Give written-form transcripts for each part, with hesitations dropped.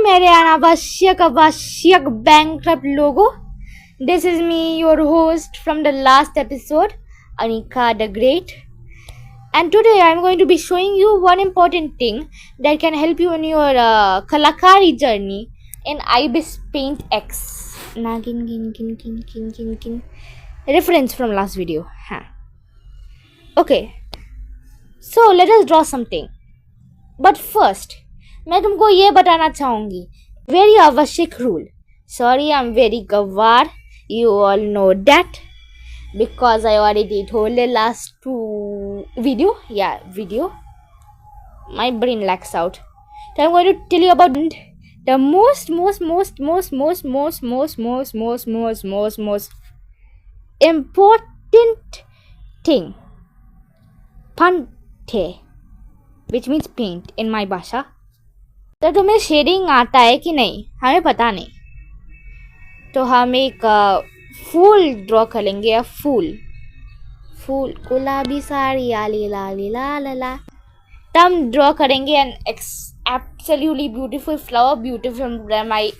मेरे अनावश्यक bankrupt logo. This is me, your host from the last episode, Anika the Great. And today I'm going to be showing you one important thing that can help you in your Kalakari journey in Ibis Paint X. Naagin, kin. Reference from last video. Okay, so let us draw something. But first, मैं तुमको ये बताना चाहूँगी very आवश्यक rule. Sorry, I'm very gawar. You all know that because I already told the last two video. My brain lacks out. So I'm going to tell you about the most important thing. Pankte, which means paint in my भाषा. तो तुम्हें shading आता है कि नहीं हमें पता नहीं, तो हम एक फूल ड्रॉ करेंगे. फूल गुलाबी साड़ी आली लाली ला ला ला, तो हम ड्रॉ करेंगे an absolutely beautiful flower, beautiful from my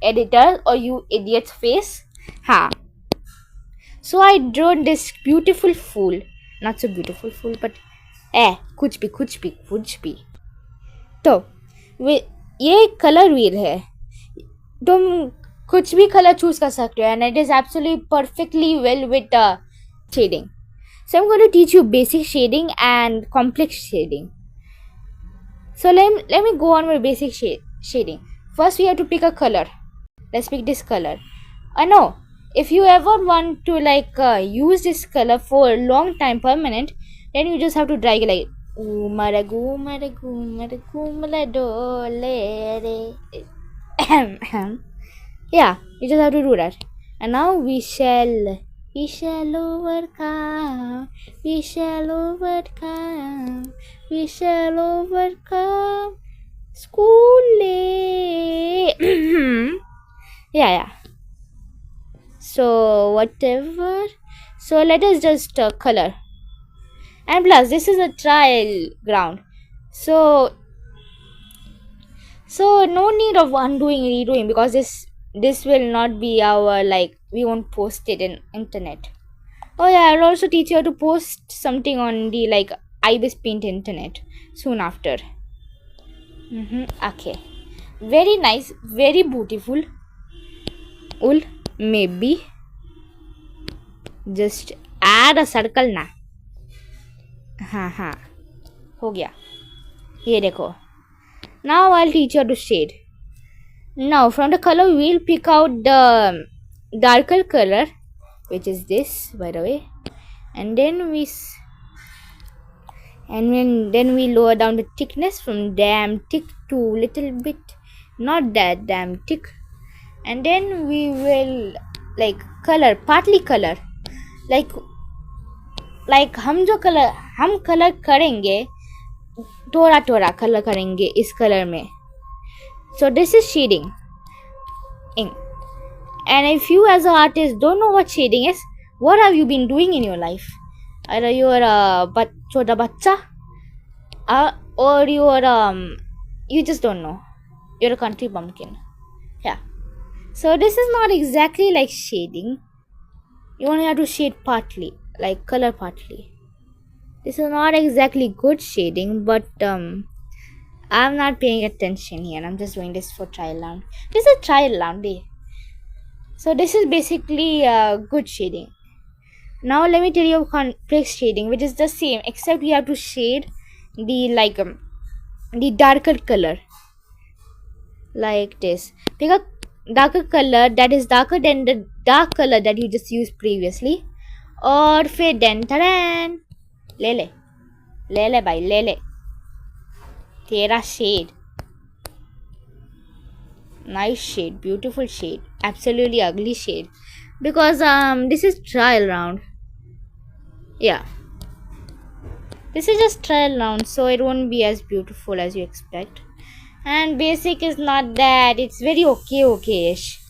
editor और यू इडियट्स फेस. हाँ, so I drawn this beautiful फूल, नॉट सो ब्यूटीफुल फूल बट कुछ भी. तो ये कलर व्हील है, तुम कुछ भी कलर चूज कर सकते हो and it is absolutely perfectly well with shading. So I am going to teach you basic shading and complex shading. So let me go on with basic shading. First we have to pick a color. Let's pick this color. I know if you ever want to use this color for a long time permanent, then you just have to drag it like Umara dole re. Yeah, you just have to do that. And now we shall overcome. School. Yeah. So whatever. So let us just color. And plus this is a trial ground, so no need of redoing because this will not be our we won't post it in internet. Oh yeah, I'll also teach you how to post something on the Ibis Paint internet soon after. Okay, very nice, very beautiful. Maybe just add a circle ना. हाँ हो गया, ये देखो. Now I'll teach you how to shade. Now from the color we'll pick out the darker color, which is this by the way, and then we lower down the thickness from damn thick to little bit not that damn thick, and then we will color partly color हम colour करेंगे थोड़ा colour करेंगे इस colour में. So this is shading. And if you as an artist don't know what shading is, what have you been doing in your life? Either you're a छोटा बच्चा or you're you just don't know, you're a country bumpkin. Yeah, so this is not exactly like shading. You only have to shade partly, color partly. This is not exactly good shading, but I'm not paying attention here. I'm just doing this for trial round. This is a trial round day. So this is basically good shading. Now let me tell you complex shading, which is the same except you have to shade the darker color like this. Pick a darker color that is darker than the dark color that you just used previously, और फिर then tadaan, ले ले भाई ले ले तेरा shade. Nice shade, beautiful shade, absolutely ugly shade because this is trial round. Yeah, this is just trial round, so it won't be as beautiful as you expect. And basic is not that, it's very okay-ish.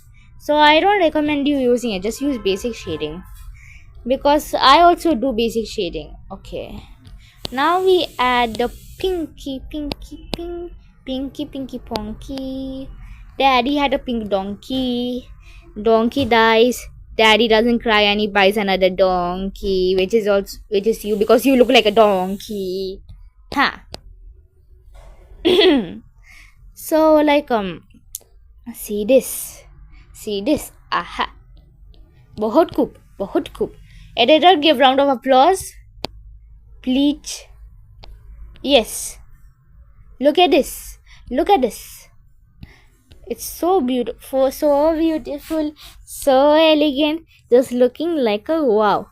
So I don't recommend you using it. Just use basic shading because I also do basic shading. Okay, now we add the pinky Pinky Pinky Ponky. Daddy had a pink donkey. Donkey dies. Daddy doesn't cry and he buys another donkey, which is you because you look like a donkey. Ha. So like see this. Aha. बहुत खूब. Editor, give round of applause. Please. Yes. Look at this. It's so beautiful, so elegant, just looking like a wow.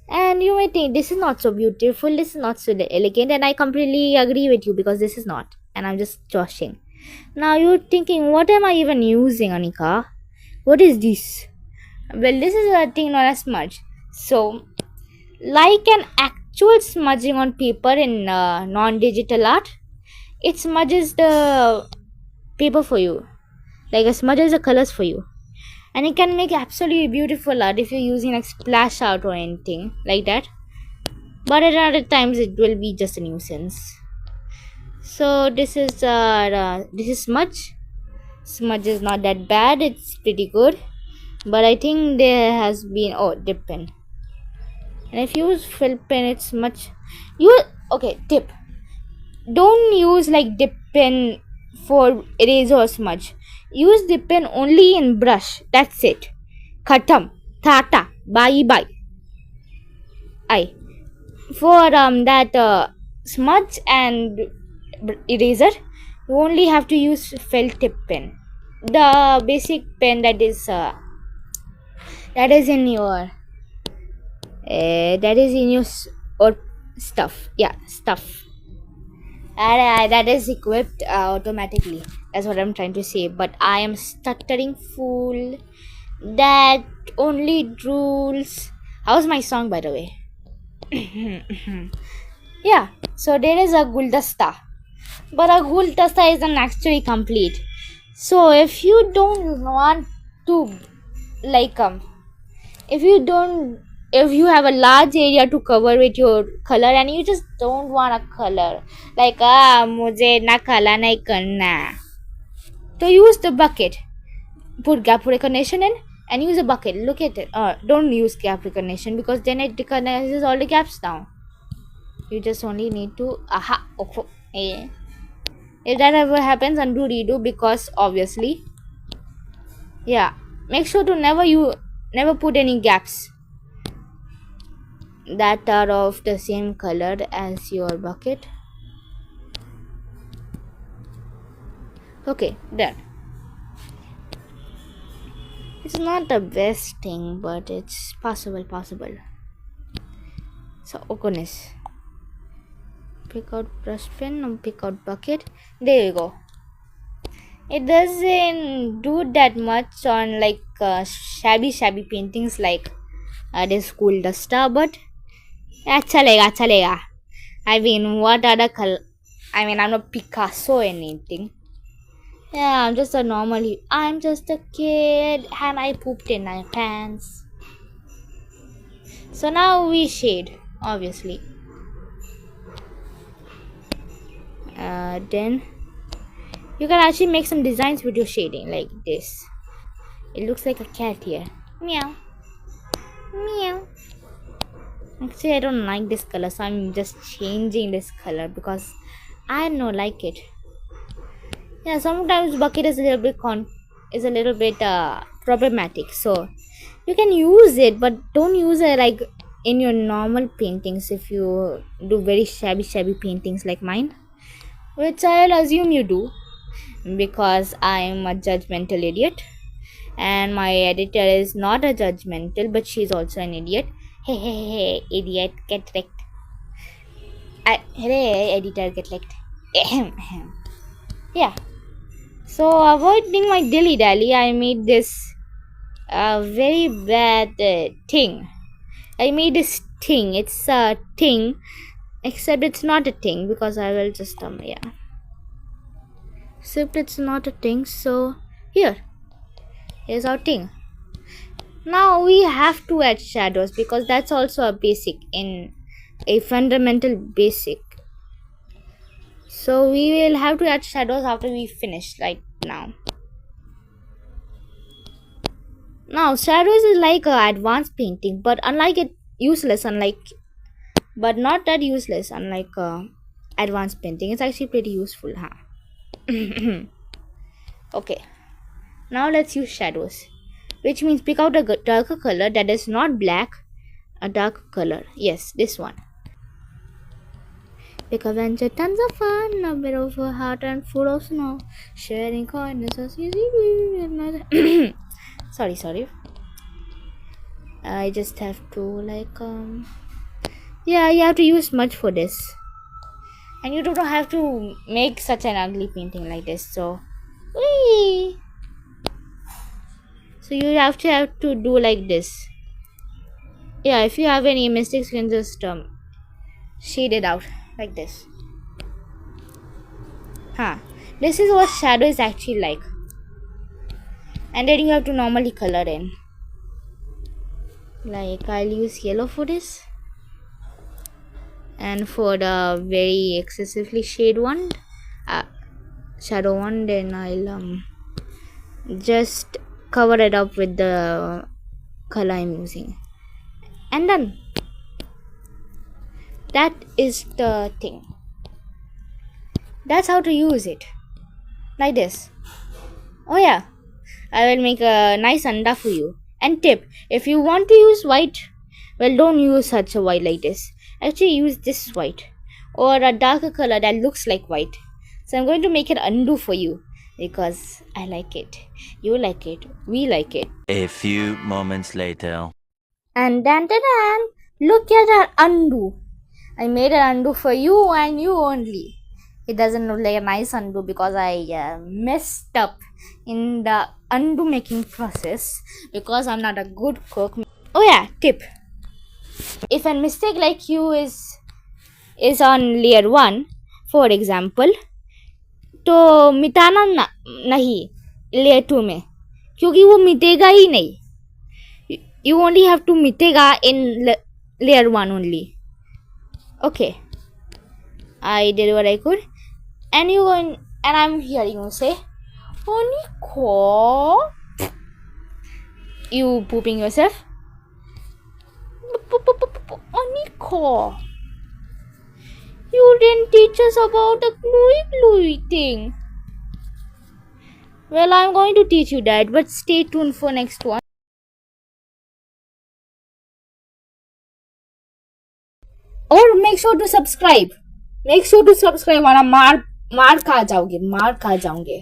And you may think this is not so beautiful, this is not so elegant, and I completely agree with you because this is not, and I'm just joshing. Now you're thinking, what am I even using, Anika? What is this? Well, this is a thing known as smudge. So, like an actual smudging on paper in non-digital art, it smudges the paper for you. Like it smudges the colors for you. And it can make absolutely beautiful art if you're using like splash art or anything like that. But at other times it will be just a nuisance. So this is smudge. Smudge is not that bad, it's pretty good. But I think there has been dip pen. And if you use fill pen, it's much tip. Don't use like dip pen for eraser or smudge. Use dip pen only in brush. That's it. Khatam. Tata. Bye. Aye. For that smudge and eraser, you only have to use felt tip pen. The basic pen that is in your stuff. Yeah, stuff. That is equipped automatically. That's what I'm trying to say. But I am stuttering fool. That only drools. How's my song, by the way? Yeah. So there is a guldasta. But a guldasta isn't actually complete. So if you don't want to if you have a large area to cover with your color and you just don't want a color mujhe na kala nahi karna, so use the bucket. Put gap recognition in and use a bucket. Look at it. Don't use gap recognition because then it recognizes all the gaps down. You just only need to if that ever happens, undo redo, because obviously make sure to never put any gaps that are of the same color as your bucket. Okay, done. It's not the best thing, but it's possible. So, goodness. Pick out brush pen and pick out bucket. There you go. It doesn't do that much on like shabby paintings like this cool duster, but अच्छा लेगा. I mean, what other color? I mean, I'm not Picasso or anything. Yeah, I'm just a kid and I pooped in my pants. So now we shade, obviously. Then you can actually make some designs with your shading like this. It looks like a cat here. Meow. Actually, I don't like this color, so I'm just changing this color because I don't like it. Yeah, sometimes bucket is a little bit problematic. So you can use it, but don't use it like in your normal paintings if you do very shabby paintings like mine, which I'll assume you do because I'm a judgmental idiot and my editor is not a judgmental, but she's also an idiot. Hey, idiot, get wrecked. Hey, editor, get wrecked. Yeah. So, avoiding my dilly-dally, I made this very bad thing. I made this thing. It's a thing, except it's not a thing because I will just, Except it's not a thing, so here's our thing. Now we have to add shadows because that's also a basic in a fundamental basic. So we will have to add shadows after we finish, like now. Now shadows is like advanced painting, but unlike it useless, but not that useless, unlike advanced painting. It's actually pretty useful, huh? Okay, now let's use shadows, which means pick out a darker color that is not black, a dark color. Yes, this one. Pick a venture, tons of fun, a bit of a heart and full of snow, sharing kindness as easy. Sorry. I just have to yeah, you have to use smudge for this, and you don't have to make such an ugly painting like this. So, whee! So you have to do like this. Yeah, if you have any mistakes, you can just shade it out like this. This is what shadow is actually like, and then you have to normally color in. Like I'll use yellow for this, and for the very excessively shadow one, then I'll just cover it up with the color I'm using, and done. That is the thing. That's how to use it, like this. Oh yeah, I will make a nice anda for you. And tip, if you want to use white, well, don't use such a white like this. Actually use this white, or a darker color that looks like white. So I'm going to make it undo for you, because I like it, you like it, we like it. A few moments later. And dan, look at that undo. I made an undo for you and you only. It doesn't look like a nice undo because I messed up in the undo making process, because I'm not a good cook. Oh yeah, tip. If a mistake like you is on layer 1, for example, तो मिटाना नहीं layer 2 में, क्योंकि वो मिटेगा ही नहीं. You only have to मिटेगा in layer 1 only. Okay, I did what I could, and you go in, and I'm hearing you say, Oniko, you pooping yourself. Oniko, you didn't teach us about the gluey thing. Well, I'm going to teach you that, but stay tuned for next one. Or make sure to subscribe. Make sure to subscribe, वरना मार खा जाओगे.